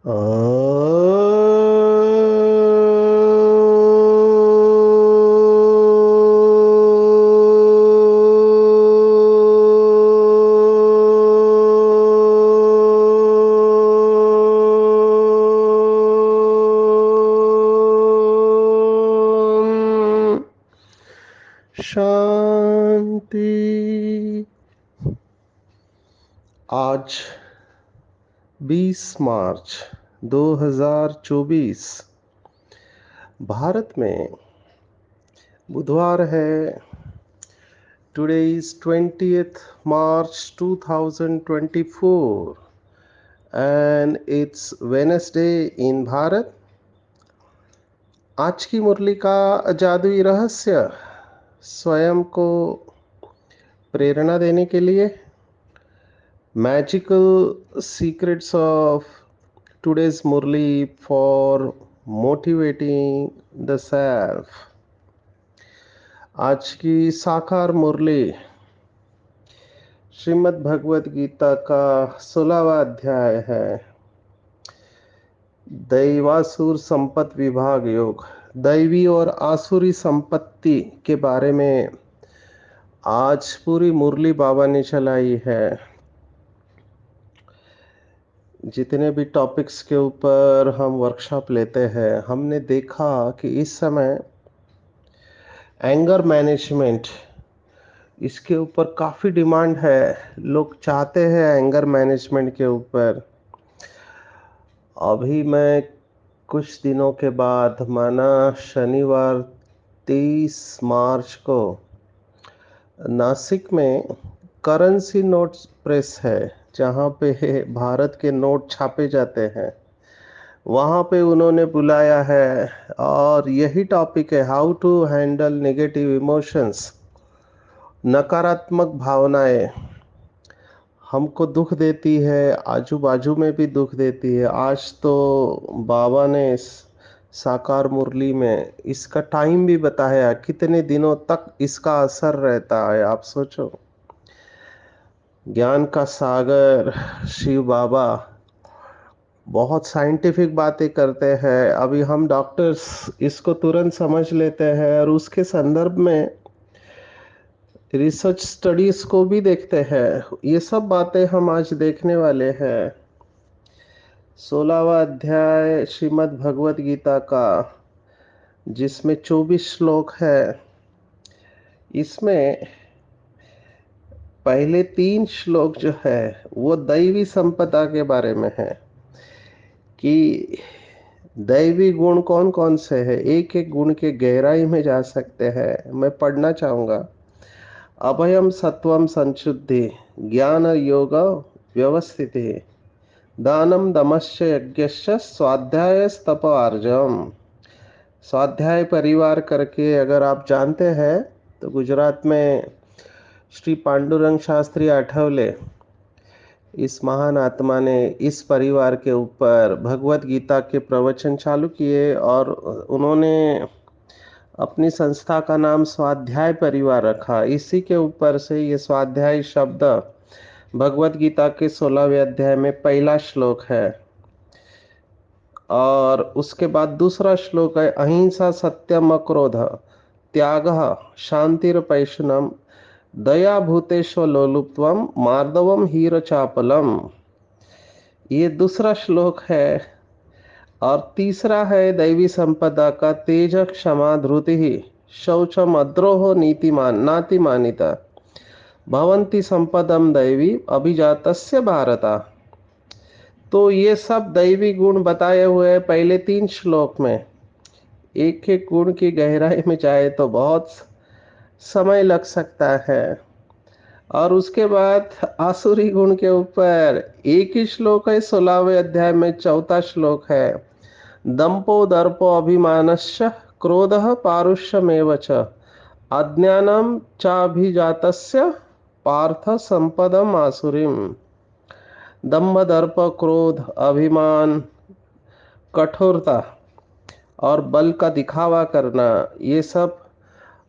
शांति। आज 20 मार्च 2024 भारत में बुधवार है। Today is 20th March 2024 and it's Wednesday in Bharat. आज की मुरली का जादुई रहस्य स्वयं को प्रेरणा देने के लिए magical secrets of today's Murli for motivating the self। आज की साकार मुरली श्रीमद् भगवत गीता का 16वां अध्याय है, दैवासुर संपत्ति विभाग योग। दैवी और आसुरी संपत्ति के बारे में आज पूरी मुरली बाबा ने चलाई है। जितने भी टॉपिक्स के ऊपर हम वर्कशॉप लेते हैं, हमने देखा कि इस समय एंगर मैनेजमेंट, इसके ऊपर काफ़ी डिमांड है। लोग चाहते हैं एंगर मैनेजमेंट के ऊपर। अभी मैं कुछ दिनों के बाद, माना शनिवार 23 मार्च को, नासिक में करेंसी नोट प्रेस है, जहाँ पे भारत के नोट छापे जाते हैं। वहाँ पे उन्होंने बुलाया है और यही टॉपिक है, how to handle negative emotions. नकारात्मक भावनाएं हमको दुख देती है, आजू बाजू में भी दुख देती है। आज तो बाबा ने साकार मुरली में इसका टाइम भी बताया, कितने दिनों तक इसका असर रहता है। आप सोचो, ज्ञान का सागर शिव बाबा बहुत साइंटिफिक बातें करते हैं। अभी हम डॉक्टर्स इसको तुरंत समझ लेते हैं और उसके संदर्भ में रिसर्च स्टडीज को भी देखते हैं। ये सब बातें हम आज देखने वाले हैं। 16वां अध्याय श्रीमद् भगवत गीता का, जिसमें 24 श्लोक है। इसमें पहले 3 श्लोक जो है वो दैवी संपदा के बारे में है कि दैवी गुण कौन कौन से हैं। एक एक गुण के गहराई में जा सकते हैं। मैं पढ़ना चाहूँगा। अभयम सत्वम संशुद्धि, ज्ञान योग व्यवस्थिति, दानम दमश्च यज्ञश्च स्वाध्याय तप आर्जवम। स्वाध्याय परिवार करके अगर आप जानते हैं तो गुजरात में श्री पांडुरंग शास्त्री आठवले, इस महान आत्मा ने इस परिवार के ऊपर भगवत गीता के प्रवचन चालू किए और उन्होंने अपनी संस्था का नाम स्वाध्याय परिवार रखा। इसी के ऊपर से ये स्वाध्याय शब्द भगवत गीता के 16वें अध्याय में पहला श्लोक है। और उसके बाद दूसरा श्लोक है, अहिंसा सत्यम अक्रोध त्यागः शांतिरपैशुनम दया भूतेश्व लोलुप्त्वम मार्दवम हीर चापलम। ये दूसरा श्लोक है। और तीसरा है दैवी संपदा का, तेज क्षमा धृति शौचम अद्रोह नीतिमान नातिमानिता भवन्ति संपदम दैवी अभिजातस्य भारता। तो ये सब दैवी गुण बताए हुए हैं पहले 3 श्लोक में। एक एक गुण की गहराई में जाए तो बहुत समय लग सकता है। और उसके बाद आसुरी गुण के ऊपर एक ही श्लोक है। 16वें अध्याय में चौथा श्लोक है, दंपो दर्पो अभिमानश्च क्रोधः पारुष्यमेव च अज्ञानम चाभिजातस्य पार्थ संपदम आसुरीम। दंभ दर्प क्रोध अभिमान कठोरता और बल का दिखावा करना, ये सब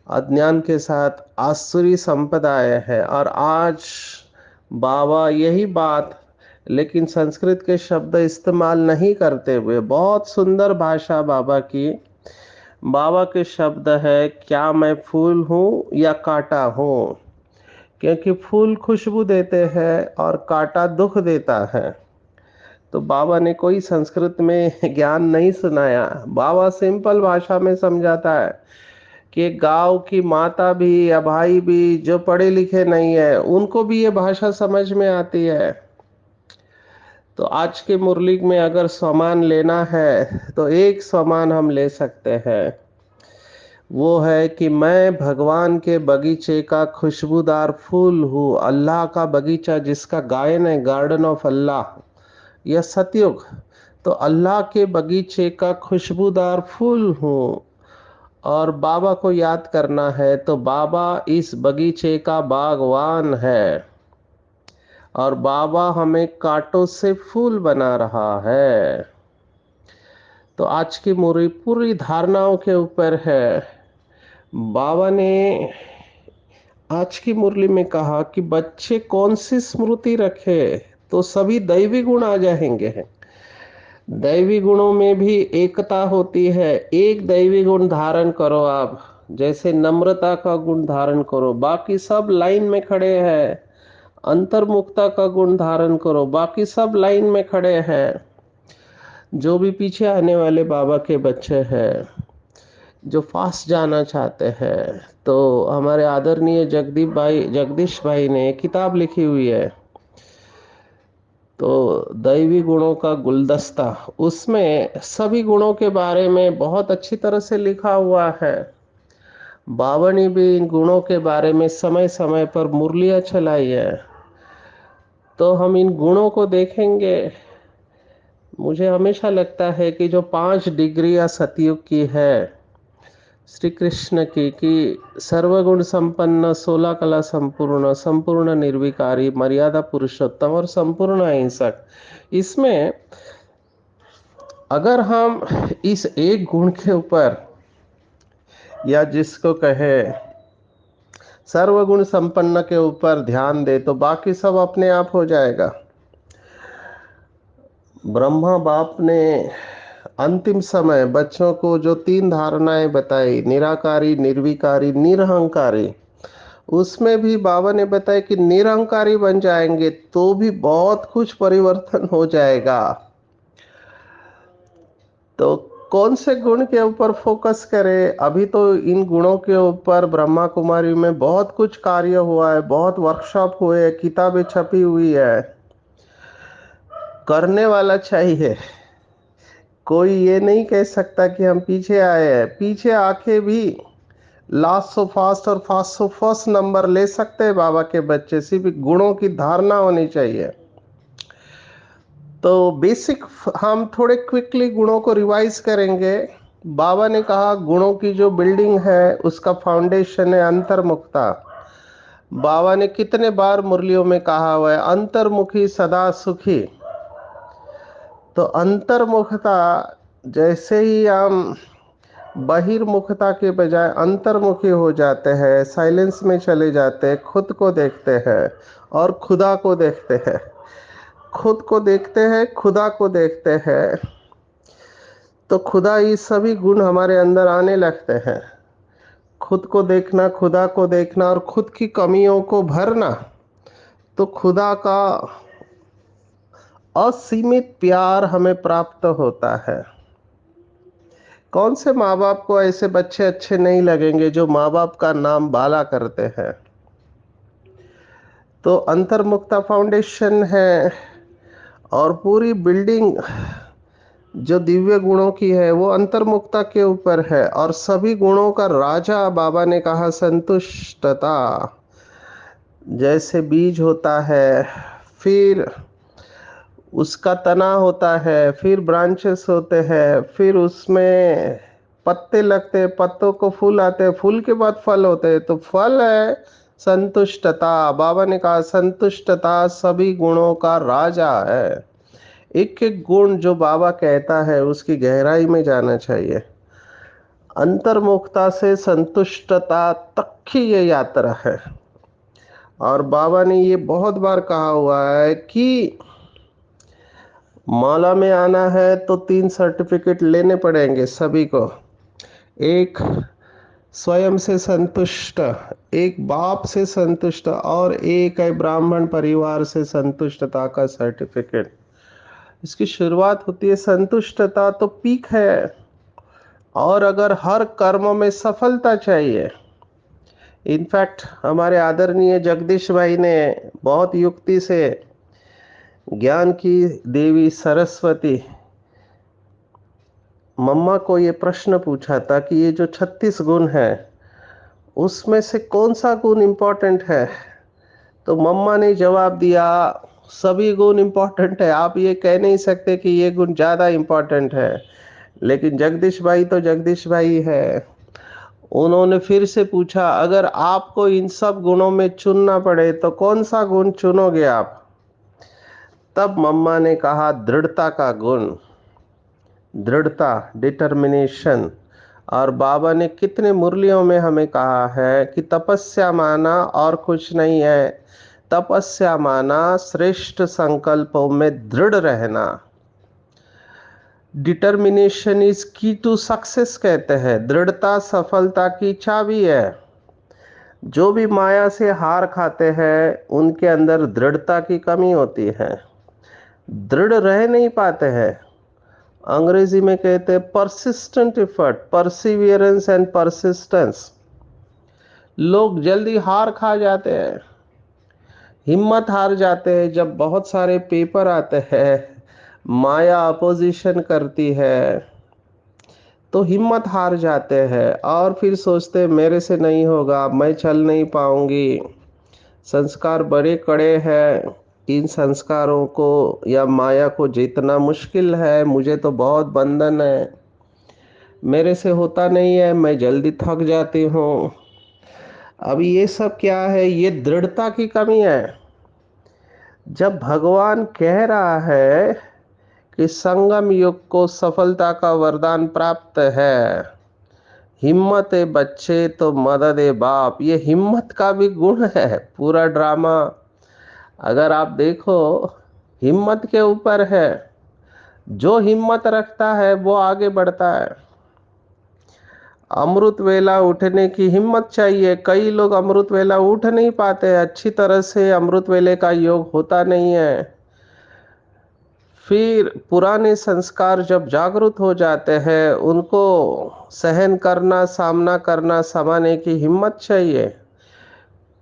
अज्ञान के साथ आसुरी संपदाएं है। और आज बाबा यही बात लेकिन संस्कृत के शब्द इस्तेमाल नहीं करते हुए बहुत सुंदर भाषा बाबा की। बाबा के शब्द है, क्या मैं फूल हूँ या कांटा हूँ? क्योंकि फूल खुशबू देते हैं और कांटा दुख देता है। तो बाबा ने कोई संस्कृत में ज्ञान नहीं सुनाया। बाबा सिंपल भाषा में समझाता है कि गांव की माता भी या भाई भी जो पढ़े लिखे नहीं है, उनको भी ये भाषा समझ में आती है। तो आज के मुरली में अगर सामान लेना है तो एक सामान हम ले सकते हैं, वो है कि मैं भगवान के बगीचे का खुशबूदार फूल हूँ। अल्लाह का बगीचा जिसका गायन है, गार्डन ऑफ अल्लाह, यह सतयुग। तो अल्लाह के बगीचे का खुशबूदार फूल हूँ। और बाबा को याद करना है तो बाबा इस बगीचे का बागवान है, और बाबा हमें कांटों से फूल बना रहा है। तो आज की मुरली पूरी धारणाओं के ऊपर है। बाबा ने आज की मुरली में कहा कि बच्चे कौन सी स्मृति रखे, तो सभी दैवी गुण आ जाएंगे। दैवी गुणों में भी एकता होती है। एक दैवी गुण धारण करो आप, जैसे नम्रता का गुण धारण करो, बाकी सब लाइन में खड़े हैं। अंतर्मुखता का गुण धारण करो, बाकी सब लाइन में खड़े हैं। जो भी पीछे आने वाले बाबा के बच्चे हैं, जो फास्ट जाना चाहते हैं, तो हमारे आदरणीय जगदीश भाई ने किताब लिखी हुई है, तो दैवी गुणों का गुलदस्ता, उसमें सभी गुणों के बारे में बहुत अच्छी तरह से लिखा हुआ है। बाबा ने भी इन गुणों के बारे में समय समय पर मुरलियां चलाई है। तो हम इन गुणों को देखेंगे। मुझे हमेशा लगता है कि जो 5 डिग्रियां सतयुग की है श्री कृष्ण की, कि सर्वगुण संपन्न, 16 कला संपूर्ण, संपूर्ण निर्विकारी, मर्यादा पुरुषोत्तम और संपूर्ण अहिंसक, इसमें अगर हम इस एक गुण के ऊपर, या जिसको कहे सर्वगुण संपन्न के ऊपर ध्यान दे, तो बाकी सब अपने आप हो जाएगा। ब्रह्मा बाप ने अंतिम समय बच्चों को जो 3 धारणाएं बताई, निराकारी, निर्विकारी, निरहंकारी, उसमें भी बाबा ने बताया कि निरहंकारी बन जाएंगे तो भी बहुत कुछ परिवर्तन हो जाएगा। तो कौन से गुण के ऊपर फोकस करें? अभी तो इन गुणों के ऊपर ब्रह्मा कुमारी में बहुत कुछ कार्य हुआ है, बहुत वर्कशॉप हुए हैं, किताबें छपी हुई है। करने वाला चाहिए। कोई ये नहीं कह सकता कि हम पीछे आए हैं। पीछे आके भी लास्ट सो फास्ट और फास्ट सो फर्स्ट नंबर ले सकते हैं बाबा के बच्चे, सिर्फ गुणों की धारणा होनी चाहिए। तो बेसिक हम थोड़े क्विकली गुणों को रिवाइज करेंगे। बाबा ने कहा गुणों की जो बिल्डिंग है उसका फाउंडेशन है अंतर्मुखता। बाबा ने कितने बार मुरलियों में कहा हुआ है, अंतर्मुखी सदा सुखी। तो अंतर्मुखता, जैसे ही हम बहिर्मुखता के बजाय अंतर्मुखी हो जाते हैं, साइलेंस में चले जाते हैं, खुद को देखते हैं और खुदा को देखते हैं, खुद को देखते हैं, खुदा को देखते हैं, तो खुदा ये सभी गुण हमारे अंदर आने लगते हैं। खुद को देखना, खुदा को देखना और खुद की कमियों को भरना, तो खुदा का असीमित प्यार हमें प्राप्त होता है। कौन से माँ बाप को ऐसे बच्चे अच्छे नहीं लगेंगे जो माँ बाप का नाम बाला करते हैं? तो अंतर्मुक्ता फाउंडेशन है, और पूरी बिल्डिंग जो दिव्य गुणों की है वो अंतर्मुक्ता के ऊपर है। और सभी गुणों का राजा बाबा ने कहा संतुष्टता। जैसे बीज होता है, फिर उसका तना होता है, फिर ब्रांचेस होते हैं, फिर उसमें पत्ते लगते हैं, पत्तों को फूल आते हैं, फूल के बाद फल होते हैं, तो फल है संतुष्टता। बाबा ने कहा संतुष्टता सभी गुणों का राजा है। एक एक गुण जो बाबा कहता है उसकी गहराई में जाना चाहिए। अंतर्मुखता से संतुष्टता तक की ये यात्रा है। और बाबा ने ये बहुत बार कहा हुआ है कि माला में आना है तो 3 सर्टिफिकेट लेने पड़ेंगे सभी को। एक स्वयं से संतुष्ट, एक बाप से संतुष्ट और एक है ब्राह्मण परिवार से संतुष्टता का सर्टिफिकेट। इसकी शुरुआत होती है, संतुष्टता तो पीक है। और अगर हर कर्म में सफलता चाहिए, इनफैक्ट हमारे आदरणीय जगदीश भाई ने बहुत युक्ति से ज्ञान की देवी सरस्वती मम्मा को ये प्रश्न पूछा था कि ये जो 36 गुण है उसमें से कौन सा गुण इंपॉर्टेंट है। तो मम्मा ने जवाब दिया, सभी गुण इंपॉर्टेंट है, आप ये कह नहीं सकते कि ये गुण ज़्यादा इंपॉर्टेंट है। लेकिन जगदीश भाई तो जगदीश भाई है। उन्होंने फिर से पूछा, अगर आपको इन सब गुणों में चुनना पड़े तो कौन सा गुण चुनोगे आप। तब मम्मा ने कहा, दृढ़ता का गुण, दृढ़ता, डिटर्मिनेशन। और बाबा ने कितने मुरलियों में हमें कहा है कि तपस्या माना और कुछ नहीं है, तपस्या माना श्रेष्ठ संकल्पों में दृढ़ रहना। डिटर्मिनेशन इज की टू सक्सेस कहते हैं, दृढ़ता सफलता की चाबी है। जो भी माया से हार खाते हैं उनके अंदर दृढ़ता की कमी होती है, दृढ़ रह नहीं पाते हैं। अंग्रेजी में कहते हैं persistent effort, Perseverance and persistence. लोग जल्दी हार खा जाते हैं, हिम्मत हार जाते हैं जब बहुत सारे पेपर आते हैं, माया अपोजिशन करती है तो हिम्मत हार जाते हैं और फिर सोचते हैं मेरे से नहीं होगा, मैं चल नहीं पाऊंगी। संस्कार बड़े कड़े हैं, इन संस्कारों को या माया को जीतना मुश्किल है, मुझे तो बहुत बंधन है, मेरे से होता नहीं है, मैं जल्दी थक जाती हूँ। अब ये सब क्या है, ये दृढ़ता की कमी है। जब भगवान कह रहा है कि संगम युग को सफलता का वरदान प्राप्त है, हिम्मत है बच्चे तो मदद है बाप, ये हिम्मत का भी गुण है। पूरा ड्रामा अगर आप देखो हिम्मत के ऊपर है, जो हिम्मत रखता है वो आगे बढ़ता है। अमृत वेला उठने की हिम्मत चाहिए, कई लोग अमृत वेला उठ नहीं पाते, अच्छी तरह से अमृत वेले का योग होता नहीं है। फिर पुराने संस्कार जब जागृत हो जाते हैं उनको सहन करना, सामना करना, समाने की हिम्मत चाहिए।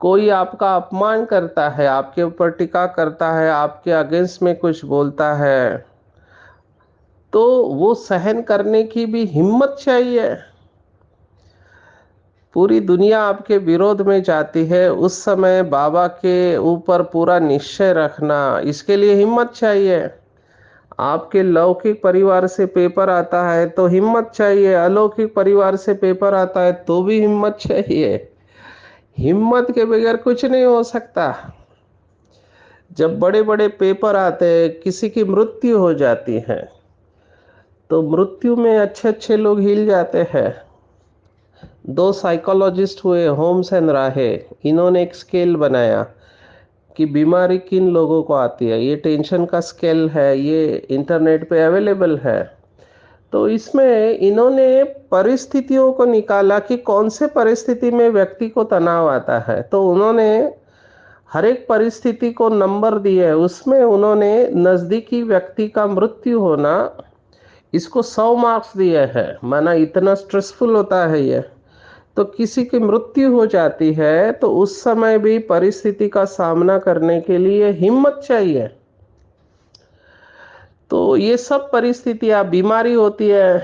कोई आपका अपमान करता है, आपके ऊपर टिका करता है, आपके अगेंस्ट में कुछ बोलता है, तो वो सहन करने की भी हिम्मत चाहिए। पूरी दुनिया आपके विरोध में जाती है, उस समय बाबा के ऊपर पूरा निश्चय रखना, इसके लिए हिम्मत चाहिए। आपके लौकिक परिवार से पेपर आता है तो हिम्मत चाहिए, अलौकिक परिवार से पेपर आता है तो भी हिम्मत चाहिए। हिम्मत के बगैर कुछ नहीं हो सकता। जब बड़े बड़े पेपर आते हैं, किसी की मृत्यु हो जाती है तो मृत्यु में अच्छे अच्छे लोग हिल जाते हैं। दो साइकोलॉजिस्ट हुए, होम्स एंड राहे, इन्होंने एक स्केल बनाया कि बीमारी किन लोगों को आती है। ये टेंशन का स्केल है, ये इंटरनेट पे अवेलेबल है। तो इसमें इन्होंने परिस्थितियों को निकाला कि कौन से परिस्थिति में व्यक्ति को तनाव आता है, तो उन्होंने हर एक परिस्थिति को नंबर दिए। उसमें उन्होंने नजदीकी व्यक्ति का मृत्यु होना, इसको 100 मार्क्स दिए हैं, माना इतना स्ट्रेसफुल होता है ये। तो किसी की मृत्यु हो जाती है तो उस समय भी परिस्थिति का सामना करने के लिए हिम्मत चाहिए। तो ये सब परिस्थितियां, बीमारी होती है,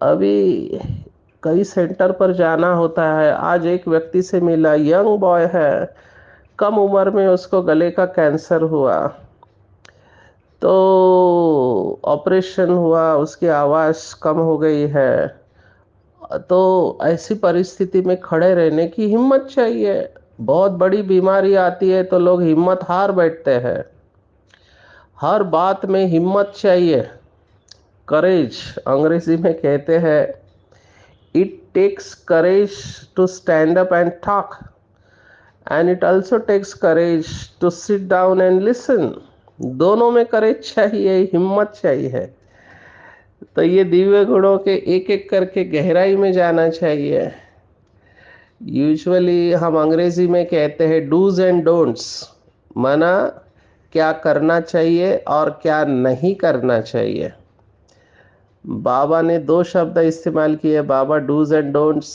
अभी कई सेंटर पर जाना होता है। आज एक व्यक्ति से मिला, यंग बॉय है, कम उम्र में उसको गले का कैंसर हुआ, तो ऑपरेशन हुआ, उसकी आवाज़ कम हो गई है। तो ऐसी परिस्थिति में खड़े रहने की हिम्मत चाहिए। बहुत बड़ी बीमारी आती है तो लोग हिम्मत हार बैठते हैं। हर बात में हिम्मत चाहिए, करेज अंग्रेजी में कहते हैं। It takes courage to stand up and talk, and it also takes courage to sit down and listen. दोनों में करेज चाहिए, हिम्मत चाहिए। तो ये दिव्य गुणों के एक एक करके गहराई में जाना चाहिए। यूजुअली हम अंग्रेजी में कहते हैं डूज एंड डोंट्स, माना क्या करना चाहिए और क्या नहीं करना चाहिए। बाबा ने दो शब्द इस्तेमाल किए। बाबा डूज एंड डोंट्स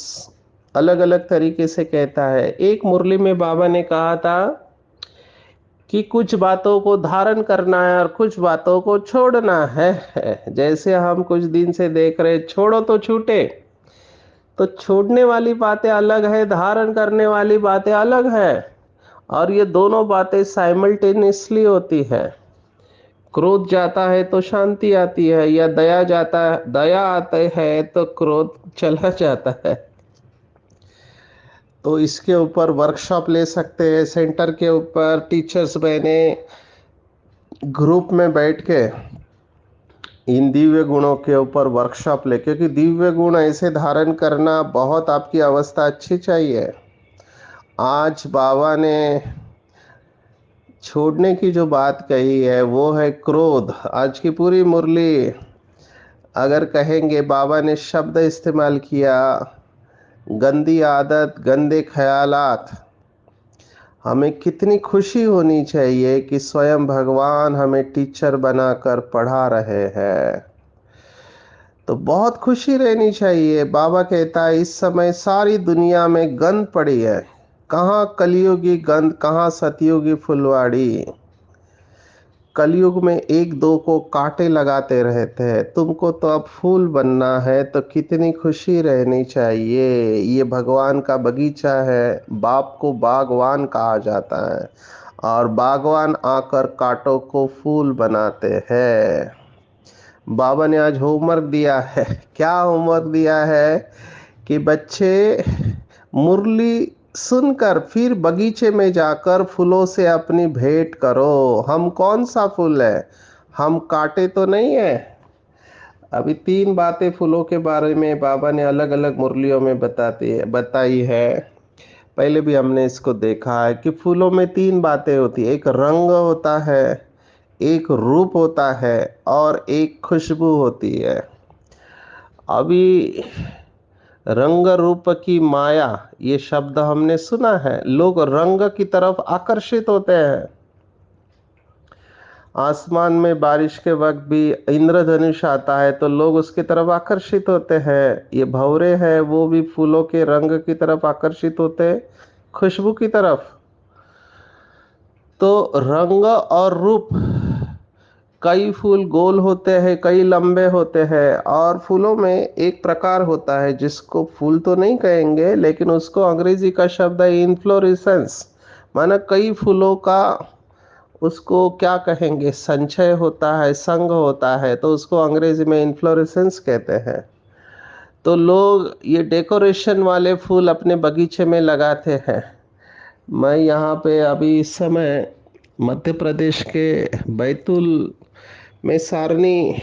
अलग अलग तरीके से कहता है। एक मुरली में बाबा ने कहा था कि कुछ बातों को धारण करना है और कुछ बातों को छोड़ना है। जैसे हम कुछ दिन से देख रहे, छोड़ो तो छूटे। तो छोड़ने वाली बातें अलग है, धारण करने वाली बातें अलग है। और ये दोनों बातें साइमल्टेनियसली होती है। क्रोध जाता है तो शांति आती है, या दया आते है तो क्रोध चला जाता है। तो इसके ऊपर वर्कशॉप ले सकते हैं, सेंटर के ऊपर टीचर्स बने ग्रुप में बैठ के इन दिव्य गुणों के ऊपर वर्कशॉप ले, क्योंकि दिव्य गुण ऐसे धारण करना बहुत आपकी अवस्था अच्छी चाहिए। आज बाबा ने छोड़ने की जो बात कही है वो है क्रोध। आज की पूरी मुरली अगर कहेंगे, बाबा ने शब्द इस्तेमाल किया गंदी आदत, गंदे ख्यालात। हमें कितनी खुशी होनी चाहिए कि स्वयं भगवान हमें टीचर बनाकर पढ़ा रहे हैं। तो बहुत खुशी रहनी चाहिए। बाबा कहता है इस समय सारी दुनिया में गंद पड़ी है। कहाँ कलयुगी गंद, कहाँ सतयुगी फुलवाड़ी। कलयुग में एक दो को कांटे लगाते रहते हैं, तुमको तो अब फूल बनना है। तो कितनी खुशी रहनी चाहिए। ये भगवान का बगीचा है। बाप को बागवान कहा जाता है, और बागवान आकर कांटों को फूल बनाते हैं। बाबा ने आज होमवर्क दिया है। क्या होमवर्क दिया है कि बच्चे मुरली सुनकर फिर बगीचे में जाकर फूलों से अपनी भेंट करो। हम कौन सा फूल है, हम कांटे तो नहीं है। अभी तीन बातें फूलों के बारे में बाबा ने अलग अलग मुरलियों में बताई है। पहले भी हमने इसको देखा है कि फूलों में तीन बातें होती है। एक रंग होता है, एक रूप होता है, और एक खुशबू होती है। अभी रंग रूप की माया, ये शब्द हमने सुना है। लोग रंग की तरफ आकर्षित होते हैं। आसमान में बारिश के वक्त भी इंद्रधनुष आता है तो लोग उसकी तरफ आकर्षित होते हैं। ये भंवरे हैं, वो भी फूलों के रंग की तरफ आकर्षित होते हैं, खुशबू की तरफ। तो रंग और रूप, कई फूल गोल होते हैं, कई लंबे होते हैं। और फूलों में एक प्रकार होता है जिसको फूल तो नहीं कहेंगे, लेकिन उसको अंग्रेजी का शब्द है इन्फ्लोरेसेंस। माना कई फूलों का उसको क्या कहेंगे, संचय होता है, संघ होता है, तो उसको अंग्रेजी में इन्फ्लोरेसेंस कहते हैं। तो लोग ये डेकोरेशन वाले फूल अपने बगीचे में लगाते हैं। मैं यहाँ पे अभी इस समय मध्य प्रदेश के बैतूल में सारनी,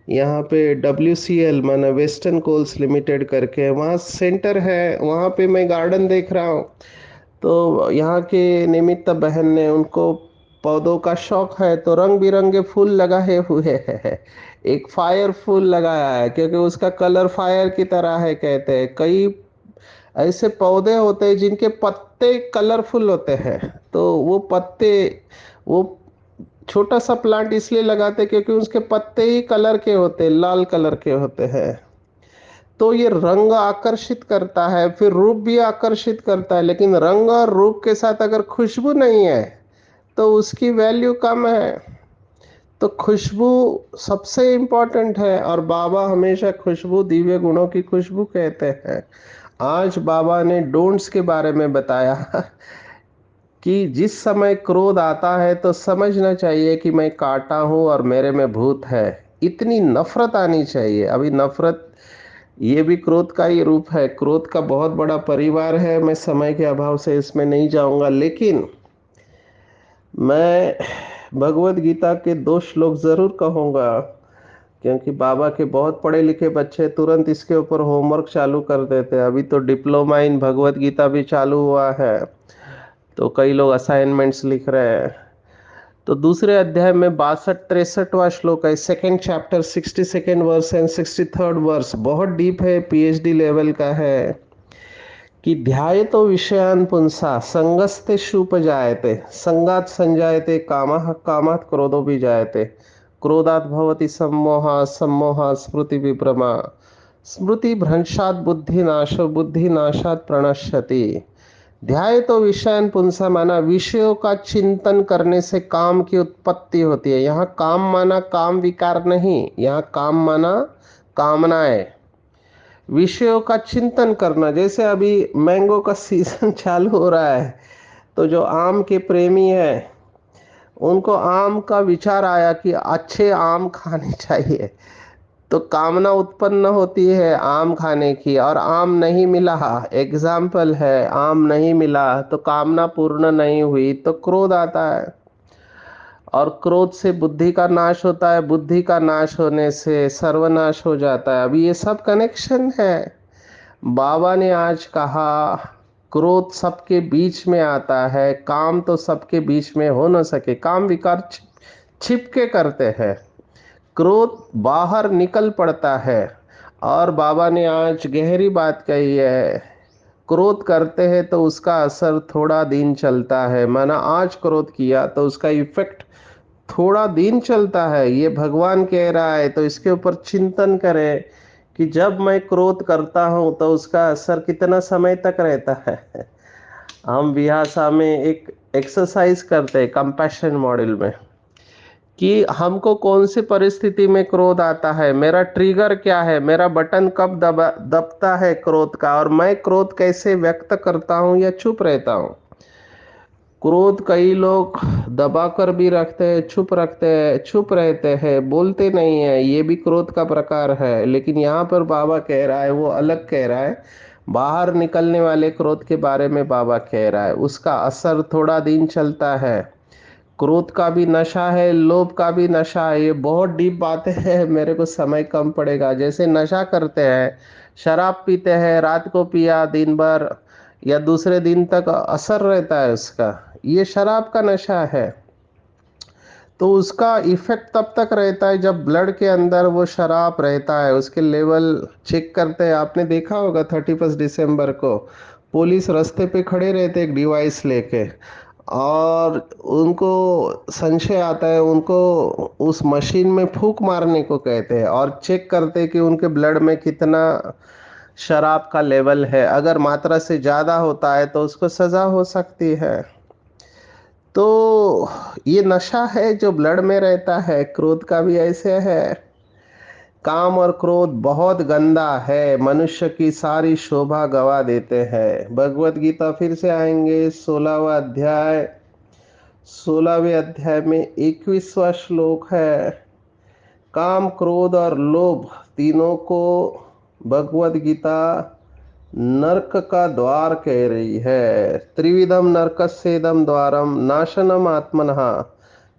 यहाँ पे WCL माना वेस्टर्न कोल्स लिमिटेड करके वहाँ सेंटर है, वहाँ पे मैं गार्डन देख रहा हूँ। तो यहाँ के निमित्त बहन ने, उनको पौधों का शौक है, तो रंग बिरंगे फूल लगाए हुए हैं। एक फायर फूल लगाया है क्योंकि उसका कलर फायर की तरह है कहते हैं। कई ऐसे पौधे होते हैं जिनके पत्ते कलरफुल होते हैं। तो वो पत्ते, वो छोटा सा प्लांट इसलिए लगाते हैं क्योंकि उसके पत्ते ही कलर के होते हैं, लाल कलर के होते हैं। तो ये रंग आकर्षित करता है, फिर रूप भी आकर्षित करता है। लेकिन रंग और रूप के साथ अगर खुशबू नहीं है तो उसकी वैल्यू कम है। तो खुशबू सबसे इंपॉर्टेंट है, और बाबा हमेशा खुशबू, दिव्य गुणों की खुशबू कहते हैं। आज बाबा ने डोंट्स के बारे में बताया कि जिस समय क्रोध आता है तो समझना चाहिए कि मैं काटा हूं और मेरे में भूत है। इतनी नफरत आनी चाहिए। अभी नफरत ये भी क्रोध का ही रूप है। क्रोध का बहुत बड़ा परिवार है, मैं समय के अभाव से इसमें नहीं जाऊंगा। लेकिन मैं भगवत गीता के दो श्लोक जरूर कहूंगा, क्योंकि बाबा के बहुत पढ़े लिखे बच्चे तुरंत इसके ऊपर होमवर्क चालू कर देते हैं। अभी तो डिप्लोमा इन भगवत गीता भी चालू हुआ है, तो कई लोग असाइनमेंट्स लिख रहे हैं। तो दूसरे अध्याय में 62-63वां श्लोक है, second chapter 62nd verse and 63rd verse, बहुत डीप है, पीएचडी लेवल का है। कि ध्यायतो विषयान् पुंसा संगस्तेषुपजायते संगात् संजायते कामः कामात् क्रोधो विजायते क्रोधात् भवति सम्मोहः सम्मोहात् स्मृति विभ्रमा स्मृति भ्रंशात् बुद्धिनाशो बुद्धिनाशात् प्रणश्यति। ध्यायतो विषयान् पुंसा माना विषयों का चिंतन करने से काम की उत्पत्ति होती है। यहाँ काम माना काम विकार नहीं, यहाँ काम माना कामनाएं, विषयों का चिंतन करना। जैसे अभी मैंगो का सीजन चालू हो रहा है, तो जो आम के प्रेमी है उनको आम का विचार आया कि अच्छे आम खाने चाहिए, तो कामना उत्पन्न होती है आम खाने की, और आम नहीं मिला, एग्जाम्पल है, आम नहीं मिला तो कामना पूर्ण नहीं हुई तो क्रोध आता है, और क्रोध से बुद्धि का नाश होता है, बुद्धि का नाश होने से सर्वनाश हो जाता है। अभी ये सब कनेक्शन है। बाबा ने आज कहा क्रोध सबके बीच में आता है, काम तो सबके बीच में हो न सके, काम विकार छिप के करते हैं, क्रोध बाहर निकल पड़ता है। और बाबा ने आज गहरी बात कही है, क्रोध करते हैं तो उसका असर थोड़ा दिन चलता है, माना आज क्रोध किया तो उसका इफेक्ट थोड़ा दिन चलता है, ये भगवान कह रहा है। तो इसके ऊपर चिंतन करें कि जब मैं क्रोध करता हूं तो उसका असर कितना समय तक रहता है। हम विहासा में एक एक्सरसाइज करते हैं कंपैशन मॉडल में, कि हमको कौन सी परिस्थिति में क्रोध आता है, मेरा ट्रिगर क्या है, मेरा बटन कब दबता है क्रोध का, और मैं क्रोध कैसे व्यक्त करता हूं या चुप रहता हूं। क्रोध कई लोग दबा कर भी रखते हैं, चुप रखते हैं, चुप रहते हैं, बोलते नहीं है, ये भी क्रोध का प्रकार है। लेकिन यहाँ पर बाबा कह रहा है वो अलग कह रहा है, बाहर निकलने वाले क्रोध के बारे में बाबा कह रहा है, उसका असर थोड़ा दिन चलता है। क्रोध का भी नशा है, लोभ का भी नशा है, ये बहुत डीप बातें हैं, मेरे को समय कम पड़ेगा। जैसे नशा करते हैं, शराब पीते हैं, रात को पिया दिन भर या दूसरे दिन तक असर रहता है उसका, ये शराब का नशा है। तो उसका इफेक्ट तब तक रहता है जब ब्लड के अंदर वो शराब रहता है, उसके लेवल चेक करते हैं। आपने देखा होगा 31 दिसंबर को पुलिस रास्ते पे खड़े रहते एक डिवाइस लेके, और उनको संशय आता है, उनको उस मशीन में फूंक मारने को कहते हैं और चेक करते हैं कि उनके ब्लड में कितना शराब का लेवल है। अगर मात्रा से ज़्यादा होता है तो उसको सज़ा हो सकती है। तो ये नशा है जो ब्लड में रहता है। क्रोध का भी ऐसे है। काम और क्रोध बहुत गंदा है, मनुष्य की सारी शोभा गवा देते हैं। भगवत गीता फिर से आएंगे 16वां अध्याय, 16वें अध्याय में 21वां श्लोक है। काम क्रोध और लोभ तीनों को भगवत गीता नरक का द्वार कह रही है। त्रिविधम नरकस्येदम द्वारम नाशनम आत्मनः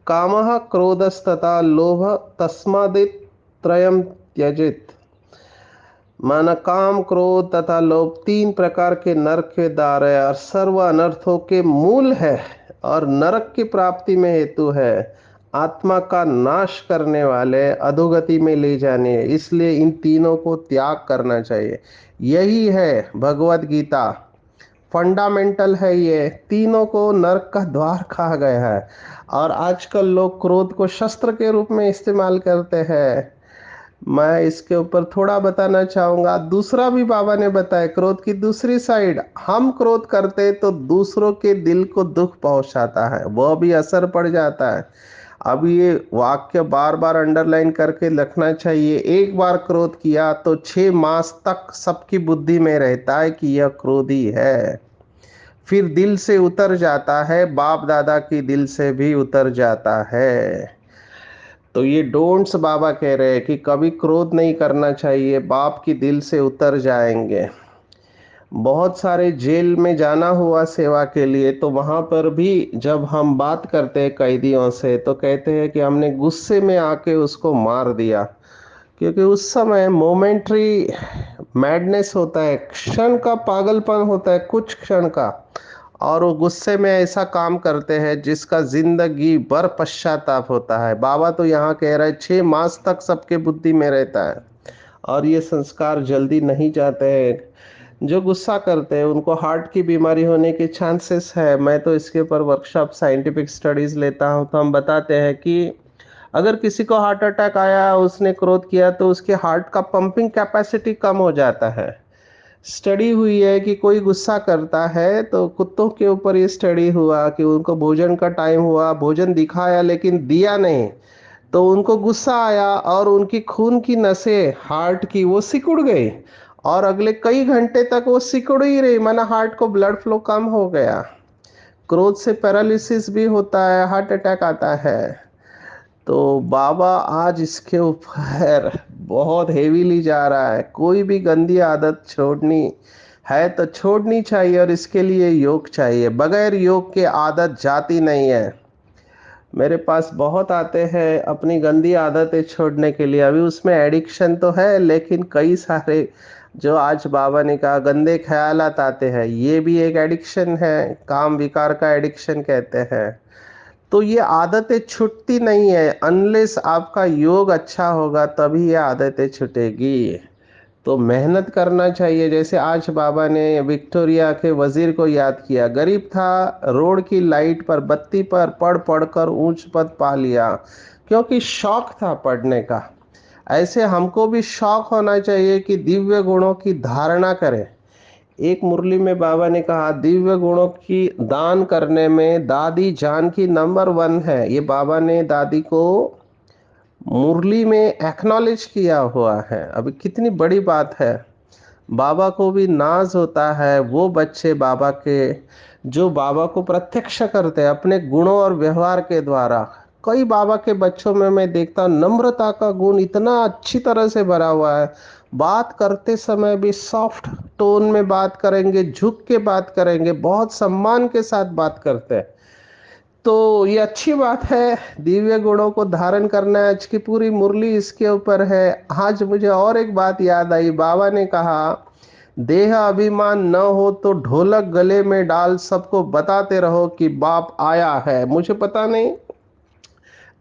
कामः क्रोधस्तथा लोभ तस्मादित त्रयम त्यजित। माना काम क्रोध तथा लोभ तीन प्रकार के नरक के द्वार है और सर्व अनर्थों के मूल है, और नरक की प्राप्ति में हेतु है, आत्मा का नाश करने वाले, अधोगति में ले जाने। इसलिए इन तीनों को त्याग करना चाहिए। यही है भगवत गीता, फंडामेंटल है। ये तीनों को नरक का द्वार कहा गया है। और आजकल लोग क्रोध को शस्त्र के रूप में इस्तेमाल करते हैं। मैं इसके ऊपर थोड़ा बताना चाहूंगा। दूसरा भी बाबा ने बताया, क्रोध की दूसरी साइड, हम क्रोध करते तो दूसरों के दिल को दुख पहुंचाता है, वह भी असर पड़ जाता है। अब ये वाक्य बार बार अंडरलाइन करके रखना चाहिए। एक बार क्रोध किया तो 6 मास तक सबकी बुद्धि में रहता है कि यह क्रोधी है, फिर दिल से उतर जाता है, बाप दादा की दिल से भी उतर जाता है। तो ये डोंट्स बाबा कह रहे हैं कि कभी क्रोध नहीं करना चाहिए, बाप की दिल से उतर जाएंगे। बहुत सारे जेल में जाना हुआ सेवा के लिए, तो वहाँ पर भी जब हम बात करते हैं कैदियों से तो कहते हैं कि हमने गुस्से में आके उसको मार दिया, क्योंकि उस समय मोमेंट्री मैडनेस होता है, क्षण का पागलपन होता है, कुछ क्षण का, और वो गुस्से में ऐसा काम करते हैं जिसका जिंदगी भर पश्चाताप होता है। बाबा तो यहाँ कह रहे हैं 6 मास तक सबके बुद्धि में रहता है और ये संस्कार जल्दी नहीं जाते हैं। जो गुस्सा करते हैं उनको हार्ट की बीमारी होने के चांसेस है। मैं तो इसके ऊपर वर्कशॉप साइंटिफिक स्टडीज लेता हूँ, तो हम बताते हैं कि अगर किसी को हार्ट अटैक आया, उसने क्रोध किया, तो उसके हार्ट का पंपिंग कैपेसिटी कम हो जाता है। स्टडी हुई है कि कोई गुस्सा करता है तो कुत्तों के ऊपर ये स्टडी हुआ कि उनको भोजन का टाइम हुआ, भोजन दिखाया लेकिन दिया नहीं, तो उनको गुस्सा आया और उनकी खून की नसें हार्ट की वो सिकुड़ गई और अगले कई घंटे तक वो सिकुड़ ही रही, माना हार्ट को ब्लड फ्लो कम हो गया। क्रोध से पैरालिसिस भी होता है, हार्ट अटैक आता है। तो बाबा आज इसके ऊपर बहुत हेवीली जा रहा है। कोई भी गंदी आदत छोड़नी है तो छोड़नी चाहिए और इसके लिए योग चाहिए। बगैर योग के आदत जाती नहीं है। मेरे पास बहुत आते हैं अपनी गंदी आदतें छोड़ने के लिए। अभी उसमें एडिक्शन तो है लेकिन कई सारे जो आज बाबा ने कहा गंदे ख्यालात आते हैं, ये भी एक एडिक्शन है, काम विकार का एडिक्शन कहते हैं। तो ये आदतें छूटती नहीं है। अनलेस आपका योग अच्छा होगा तभी ये आदतें छूटेगी। तो मेहनत करना चाहिए। जैसे आज बाबा ने विक्टोरिया के वजीर को याद किया, गरीब था, रोड की लाइट पर, बत्ती पर पढ़ पढ़ कर ऊंच पद पा लिया, क्योंकि शौक था पढ़ने का। ऐसे हमको भी शौक होना चाहिए कि दिव्य गुणों की धारणा करें। एक मुरली में बाबा ने कहा दिव्य गुणों की दान करने में दादी जानकी नंबर 1 है। ये बाबा ने दादी को मुरली में एक्नॉलेज किया हुआ है। अभी कितनी बड़ी बात है। बाबा को भी नाज होता है वो बच्चे बाबा के जो बाबा को प्रत्यक्ष करते हैं अपने गुणों और व्यवहार के द्वारा। कई बाबा के बच्चों में मैं देखता हूँ नम्रता का गुण इतना अच्छी तरह से भरा हुआ है। बात करते समय भी सॉफ्ट टोन में बात करेंगे, झुक के बात करेंगे, बहुत सम्मान के साथ बात करते हैं। तो ये अच्छी बात है, दिव्य गुणों को धारण करना है। आज की पूरी मुरली इसके ऊपर है। आज मुझे और एक बात याद आई, बाबा ने कहा देह अभिमान न हो तो ढोलक गले में डाल सबको बताते रहो कि बाप आया है। मुझे पता नहीं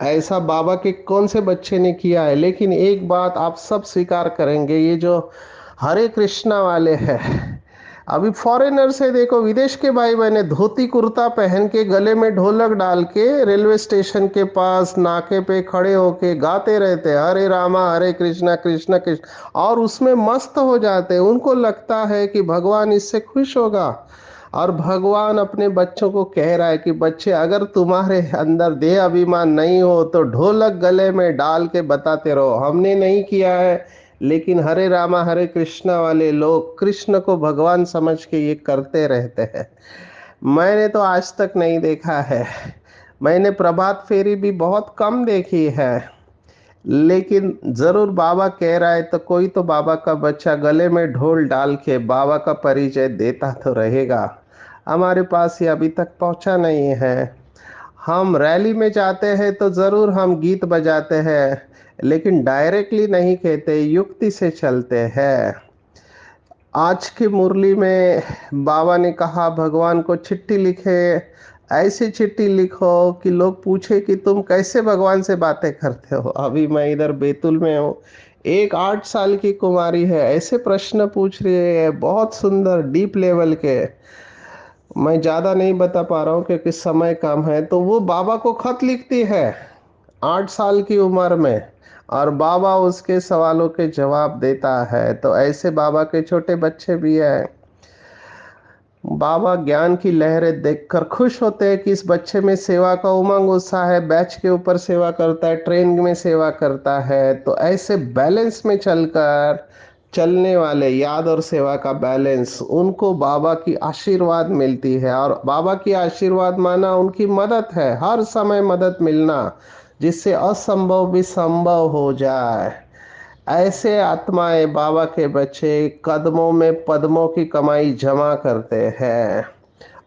ऐसा बाबा के कौन से बच्चे ने किया है, लेकिन एक बात आप सब स्वीकार करेंगे, ये जो हरे कृष्णा वाले हैं, अभी फॉरेनर से देखो, विदेश के भाई बहने धोती कुर्ता पहन के गले में ढोलक डाल के रेलवे स्टेशन के पास नाके पे खड़े होके गाते रहते हैं हरे रामा हरे कृष्णा कृष्णा कृष्ण, और उसमें मस्त हो जाते हैं। उनको लगता है कि भगवान इससे खुश होगा। और भगवान अपने बच्चों को कह रहा है कि बच्चे अगर तुम्हारे अंदर देह अभिमान नहीं हो तो ढोलक गले में डाल के बताते रहो। हमने नहीं किया है लेकिन हरे रामा हरे कृष्णा वाले लोग कृष्ण को भगवान समझ के ये करते रहते हैं। मैंने तो आज तक नहीं देखा है। मैंने प्रभात फेरी भी बहुत कम देखी है, लेकिन जरूर बाबा कह रहा है तो कोई तो बाबा का बच्चा गले में ढोल डाल के बाबा का परिचय देता तो रहेगा। हमारे पास ये अभी तक पहुंचा नहीं है। हम रैली में जाते हैं तो जरूर हम गीत बजाते हैं, लेकिन डायरेक्टली नहीं कहते, युक्ति से चलते हैं। आज की मुरली में बाबा ने कहा भगवान को चिट्ठी लिखे, ऐसी चिट्ठी लिखो कि लोग पूछे कि तुम कैसे भगवान से बातें करते हो। अभी मैं इधर बैतुल में हूँ, एक 8 साल की कुमारी है, ऐसे प्रश्न पूछ रही है बहुत सुंदर डीप लेवल के। मैं ज़्यादा नहीं बता पा रहा हूँ क्योंकि समय कम है। तो वो बाबा को खत लिखती है 8 साल की उम्र में, और बाबा उसके सवालों के जवाब देता है। तो ऐसे बाबा के छोटे बच्चे भी हैं। बाबा ज्ञान की लहरें देखकर खुश होते हैं कि इस बच्चे में सेवा का उमंग उत्साह है, बैच के ऊपर सेवा करता है, ट्रेन में सेवा करता है। तो ऐसे बैलेंस में चलकर चलने वाले, याद और सेवा का बैलेंस, उनको बाबा की आशीर्वाद मिलती है। और बाबा की आशीर्वाद माना उनकी मदद है, हर समय मदद मिलना, जिससे असंभव भी संभव हो जाए। ऐसे आत्माएं बाबा के बच्चे कदमों में पद्मों की कमाई जमा करते हैं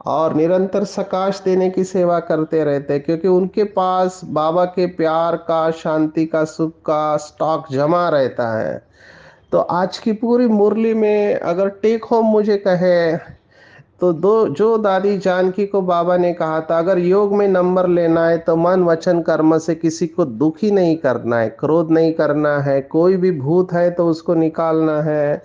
और निरंतर सकाश देने की सेवा करते रहते हैं, क्योंकि उनके पास बाबा के प्यार का, शांति का, सुख का स्टॉक जमा रहता है। तो आज की पूरी मुरली में अगर टेक होम मुझे कहे तो दो जो दादी जानकी को बाबा ने कहा था, अगर योग में नंबर लेना है तो मन वचन कर्म से किसी को दुखी नहीं करना है, क्रोध नहीं करना है, कोई भी भूत है तो उसको निकालना है।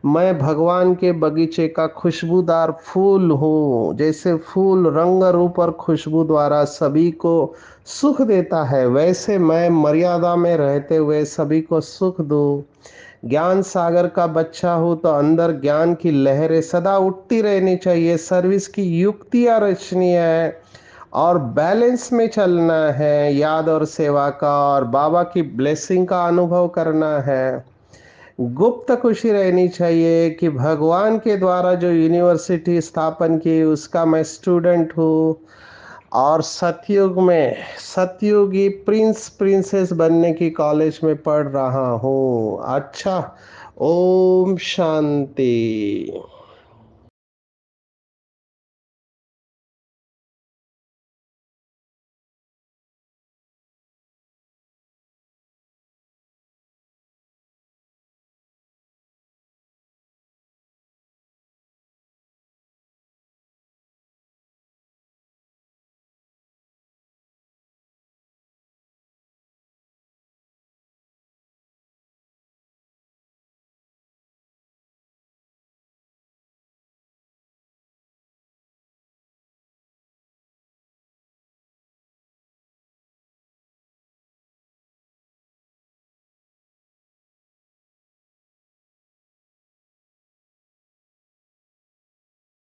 मैं भगवान के बगीचे का खुशबूदार फूल हूँ, जैसे फूल रंग रूप और खुशबू द्वारा सभी को सुख देता है, वैसे मैं मर्यादा में रहते हुए सभी को सुख दूँ। ज्ञान सागर का बच्चा हो तो अंदर ज्ञान की लहरें सदा उठती रहनी चाहिए, सर्विस की युक्तियां रचनी है और बैलेंस में चलना है, याद और सेवा का और बाबा की ब्लेसिंग का अनुभव करना है। गुप्त खुशी रहनी चाहिए कि भगवान के द्वारा जो यूनिवर्सिटी स्थापन की उसका मैं स्टूडेंट हूँ और सतयुग में सतयुगी प्रिंस प्रिंसेस बनने की कॉलेज में पढ़ रहा हूँ। अच्छा, ओम शांति।